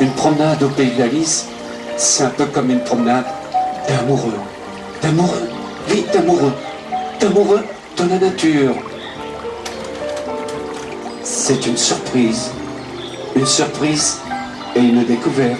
Une promenade au pays d'Alice, c'est un peu comme une promenade d'amoureux. D'amoureux, oui, d'amoureux. D'amoureux de la nature. C'est une surprise et une découverte.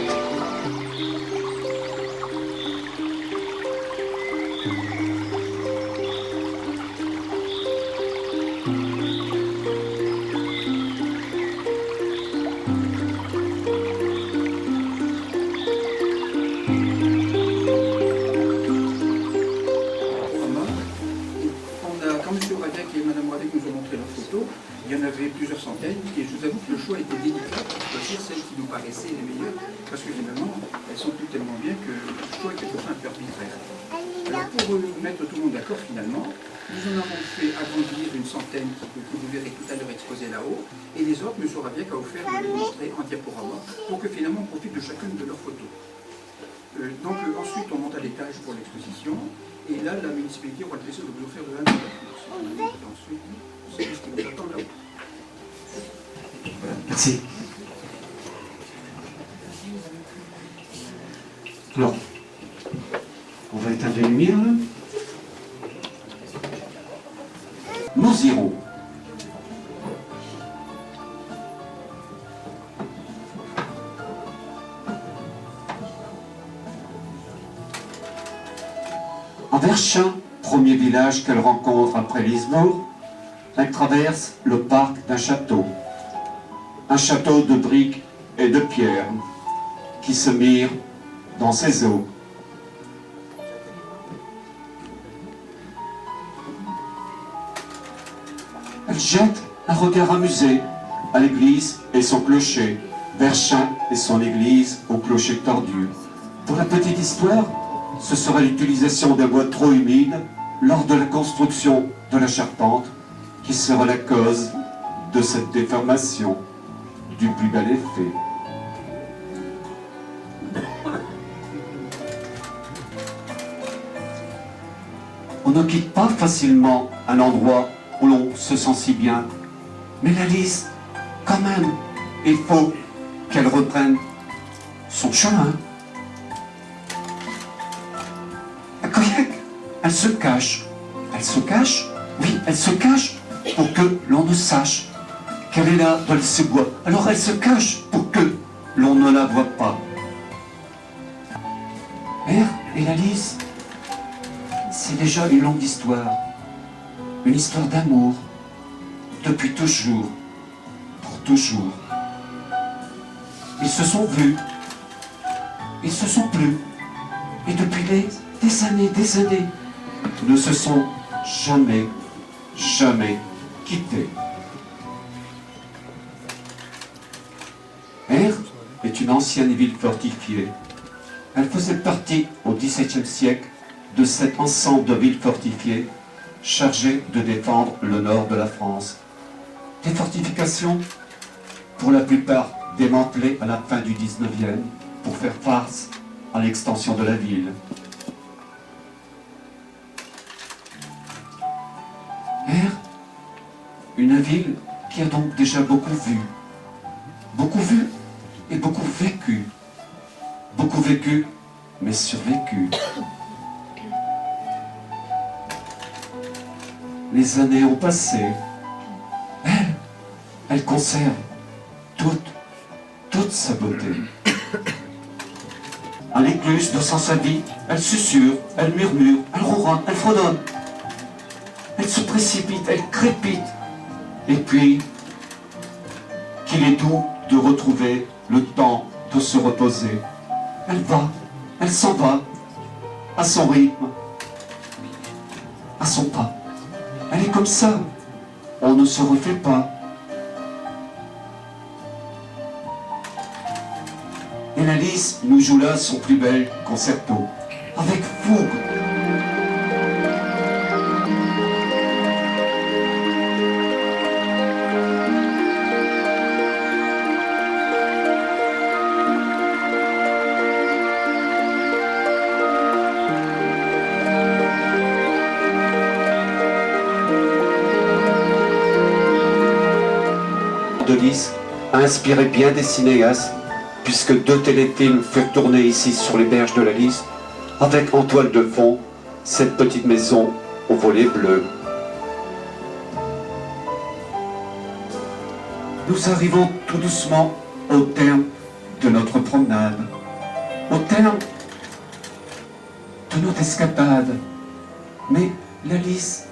Il y en avait plusieurs centaines et je vous avoue que le choix était délicat pour choisir celles qui nous paraissaient les meilleures parce que finalement elles sont toutes tellement bien que le choix était pourtant un peu arbitraire. Alors pour mettre tout le monde d'accord finalement, nous en avons fait agrandir une centaine que vous verrez tout à l'heure exposées là-haut et les autres, M. Rabiac a offert de les montrer en diaporama pour que finalement on profite de chacune de leurs photos. Ensuite on monte à l'étage pour l'exposition et là la municipalité aura le plaisir de vous offrir de l'intérieur. Ensuite, c'est ce qui nous attend là-haut. Merci. Alors, on va éteindre les lumières là. Nous irons. En Verchin, premier village qu'elle rencontre après Lisbourg, elle traverse le parc d'un château. Un château de briques et de pierres qui se mire dans ses eaux. Elle jette un regard amusé à l'église et son clocher, Verchin et son église au clocher tordu. Pour la petite histoire, ce sera l'utilisation d'un bois trop humide lors de la construction de la charpente qui sera la cause de cette déformation du plus bel effet. On ne quitte pas facilement un endroit où l'on se sent si bien, mais la liste, quand même, il faut qu'elle reprenne son chemin. Elle se cache. Elle se cache? Oui, elle se cache pour que l'on ne sache qu'elle est là dans ce bois. Alors elle se cache pour que l'on ne la voit pas. Mère et la lys, c'est déjà une longue histoire. Une histoire d'amour. Depuis toujours. Pour toujours. Ils se sont vus. Ils se sont plus. Et depuis des années, ne se sont jamais quittés. Aire est une ancienne ville fortifiée. Elle faisait partie au XVIIe siècle de cet ensemble de villes fortifiées chargées de défendre le nord de la France. Des fortifications, pour la plupart démantelées à la fin du XIXe pour faire face à l'extension de la ville. Aire, une ville qui a donc déjà beaucoup vu et beaucoup vécu. Beaucoup vécu, mais survécu. Les années ont passé. Elle conserve toute sa beauté. À l'écluse de sa vie, elle susurre, elle murmure, elle ronronne, elle fredonne. Elle se précipite, elle crépite. Et puis, qu'il est doux de retrouver le temps de se reposer. Elle s'en va, à son rythme, à son pas. Elle est comme ça, on ne se refait pas. Et la lys nous joue là son plus bel concerto, avec fougue. De Lys a inspiré bien des cinéastes puisque 2 téléfilms furent tournés ici sur les berges de la Lys, avec en toile de fond cette petite maison aux volets bleus. Nous arrivons tout doucement au terme de notre promenade, au terme de notre escapade. Mais la Lys,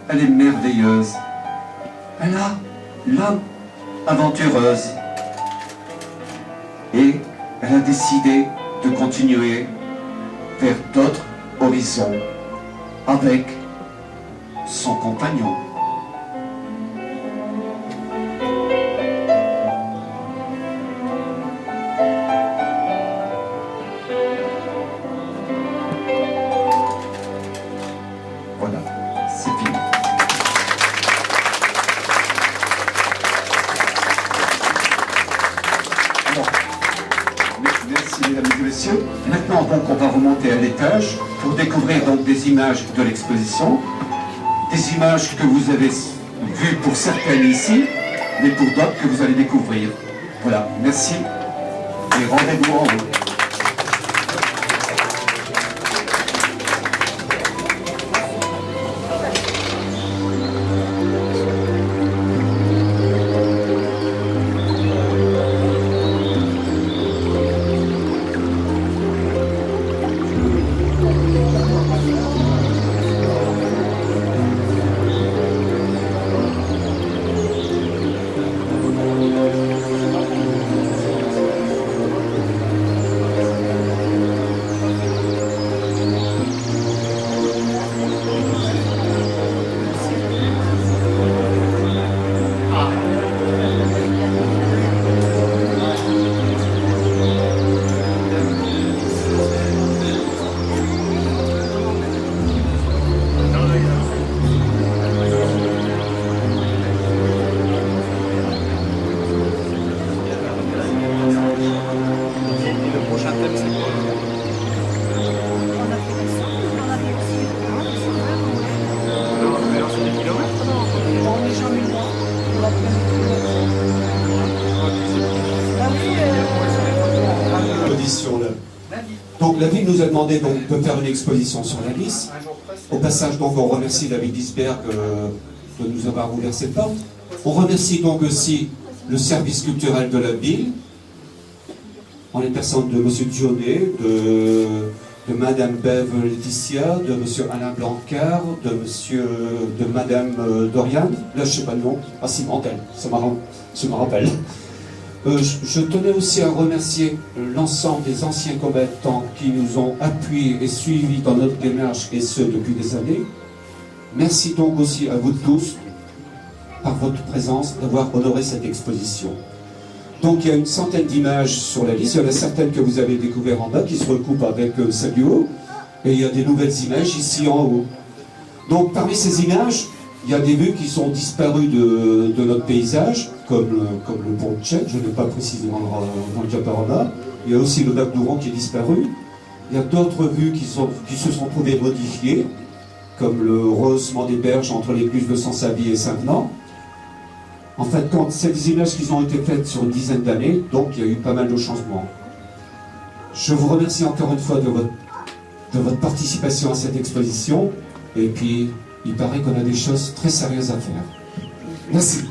elle est merveilleuse. Elle a l'âme aventureuse. Et elle a décidé de continuer vers d'autres horizons avec son compagnon. Voilà, c'est fini. Alors, merci mesdames et messieurs. Maintenant, donc, on va remonter à l'étage pour découvrir donc des images de l'exposition. Des images que vous avez vues pour certaines ici, mais pour d'autres que vous allez découvrir. Voilà, merci et rendez-vous en haut. Donc la ville nous a demandé donc, de faire une exposition sur la Lys. Au passage, donc, on remercie la ville d'Isberg de nous avoir ouvert cette porte. On remercie donc aussi le service culturel de la ville, en les personnes de M. Dionnet, de Madame Bève Laetitia, de M. Alain Blancard, de Madame Dorian. Là, je ne sais pas le nom. Ah si, Mantel, je me rappelle. Je tenais aussi à remercier l'ensemble des anciens combattants qui nous ont appuyés et suivis dans notre démarche, et ce depuis des années. Merci donc aussi à vous tous, par votre présence, d'avoir honoré cette exposition. Donc il y a une centaine d'images sur la liste, il y en a certaines que vous avez découvertes en bas qui se recoupent avec celles du haut, et il y a des nouvelles images ici en haut. Donc parmi ces images, il y a des vues qui sont disparues de notre paysage, comme le pont de Tchèque, je n'ai pas précisément dans le diaporama. Il y a aussi le lac d'Ouran qui est disparu. Il y a d'autres vues qui se sont trouvées modifiées, comme le rehaussement des berges entre l'écluse de Saint-Savy et Saint-Venant. En fait, c'est des images qui ont été faites sur une dizaine d'années, donc il y a eu pas mal de changements. Je vous remercie encore une fois de votre participation à cette exposition, et puis il paraît qu'on a des choses très sérieuses à faire. Merci.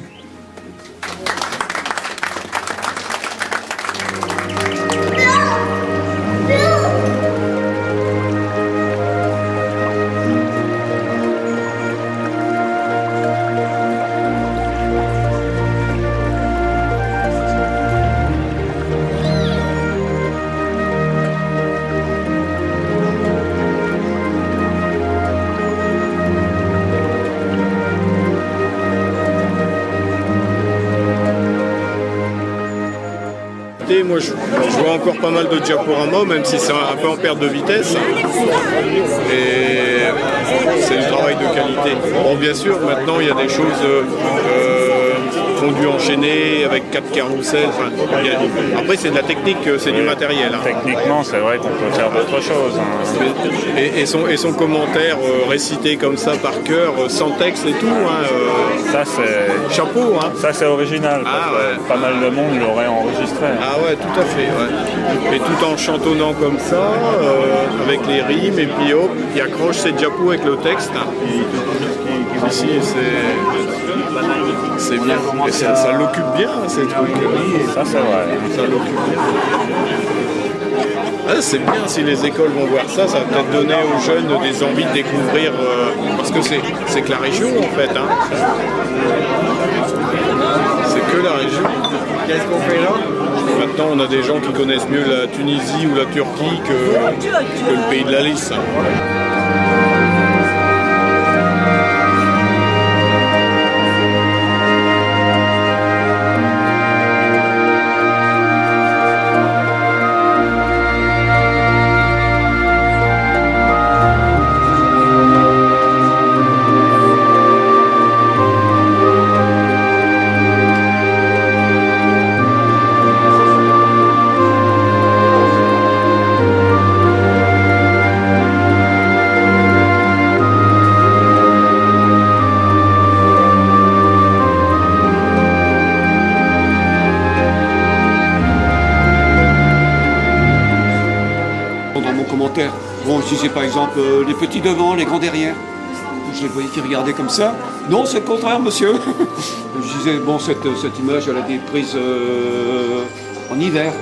Moi je vois encore pas mal de diaporamas, même si c'est un peu en perte de vitesse. Et c'est du travail de qualité. Bon, bien sûr, maintenant il y a des choses fondu enchaîné avec 4 carrousels. Enfin, après, c'est de la technique, c'est du matériel. Hein. Techniquement, c'est vrai qu'on peut faire d'autres choses. Hein. Et son commentaire récité comme ça par cœur, sans texte et tout. Hein, Ça, c'est chapeau. Hein. ça, c'est original. Parce que pas mal de monde l'aurait enregistré. Hein. Ah ouais, tout à fait. Ouais. Et tout en chantonnant comme ça, avec les rimes, et puis hop, il accroche ses diapos avec le texte. Ici, c'est bien. Et ça l'occupe bien, ces trucs. Ça, c'est vrai. Ça l'occupe bien. Ah, c'est bien si les écoles vont voir ça, ça va peut-être donner aux jeunes des envies de découvrir, parce que c'est que la région en fait. Hein. C'est que la région. Qu'est-ce qu'on fait là? Maintenant, on a des gens qui connaissent mieux la Tunisie ou la Turquie que le pays de la Lys. Bon, je disais par exemple les petits devant, les grands derrière. Je les voyais qui regardaient comme ça. Non, c'est le contraire, monsieur. Je disais, bon, cette image, elle a été prise en hiver.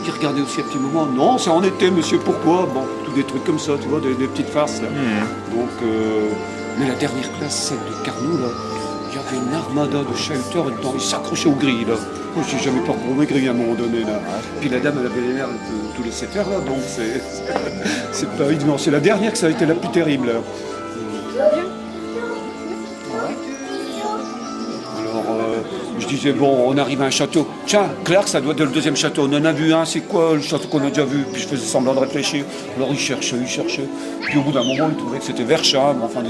Qui regardait aussi un petit moment. Non, c'est en été, monsieur, pourquoi? Bon, tous des trucs comme ça, tu vois, des petites farces. Là. Donc, mais la dernière classe, celle de Carnot, là, il y avait une armada de chahuteurs dedans, ils s'accrochaient aux grilles, là. Moi, je n'ai jamais peur pour mes grilles à un moment donné, là. Puis la dame, elle avait l'air de tout laisser faire, là, donc c'est pas évident. C'est la dernière que ça a été la plus terrible, là. Alors, je disais, bon, on arrive à un château. Tiens, Clark, ça doit être le deuxième château. On en a vu un, c'est quoi le château qu'on a déjà vu? Puis je faisais semblant de réfléchir. Alors il cherchait. Puis au bout d'un moment, il trouvait que c'était Verscham, enfin...